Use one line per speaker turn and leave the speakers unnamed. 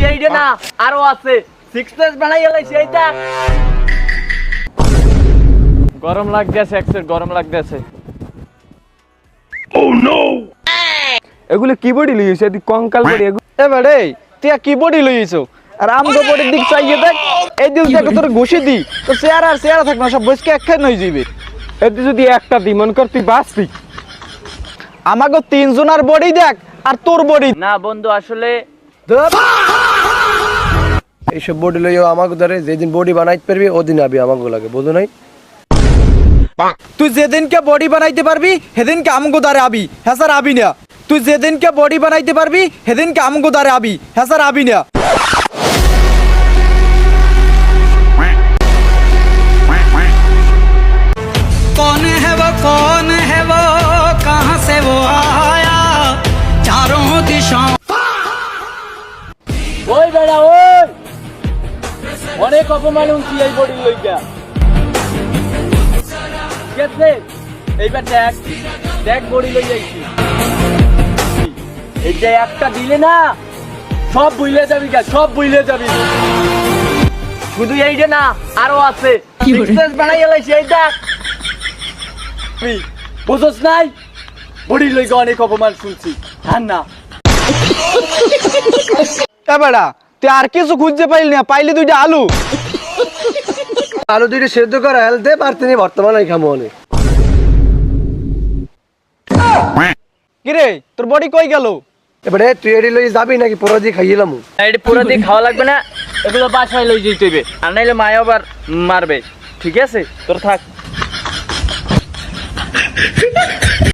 এইটা না আরো আছে সিক্স প্যাক বানাই এলাইছি এইটা গরম লাগতেছে এক্সের গরম লাগতেছে ও নো
এগুলো কি বডি লইছে এদি কঙ্কাল বডি
এ বেড়ে তুই কি বডি লইছো আর আমগো বডির দিক চাইয়ে দেখ এই দিক দেখো তোর ঘুষি দি তো চেহারা থাক না সব বসকে একখান হয়ে যাবে
এদি যদি একটা দি মন কর তুই বাঁচবি
আমাগো তিনজনের বডি দেখ আর তোর বডি
না বন্ধু আসলে
এইসব বডি লইও আমাকে ধরে যেদিন বডি বানাইতে পারবি ওদিন আবি আমাকে লাগে বুঝো নাই
তুই যেদিনকে বডি বানাইতে পারবি সেদিনকে আমগো দারে আবি হ্যাঁ স্যার আবি না তুই যেদিনকে বডি বানাইতে পারবি সেদিনকে আমগো দারে আবি হ্যাঁ স্যার আবি না
कौन है वो कहाँ से वो आया चारों दिशाओं
ওই বেড়া ওই অনেক অপমান হচ্ছে এই বডি লইয়া গেছে এইবার দেখ দেখ বডি লই যাইছি এই যে একটা দিলে না সব ভুলে যাবি গা সব ভুলে যাবি শুধু এইটা না আরো আছে সিক্স প্যাক বানাই এলাইছি এইটা বুঝছ নাই বডি লইয়া অনেক অপমান শুনছি হ্যাঁ না
এ বেড়া তুই আর কিছু খুঁজতে পাইলি না পাইলি দুইটা আলু
আলু দুইটা সেদ্ধ করে হেল দে আর তিনি বর্তমানে খামো অনেক
কিরে তোর বডি কই গেল
এবারে তুই এডি লই যাবি নাকি পুরো দিয়ে খাইলাম
এটা পুরো দিয়ে খাওয়া লাগবে না এগুলো বাসায় লই যেতে হবে আর নাইলে মায়া আবার মারবে ঠিক আছে তোর থাক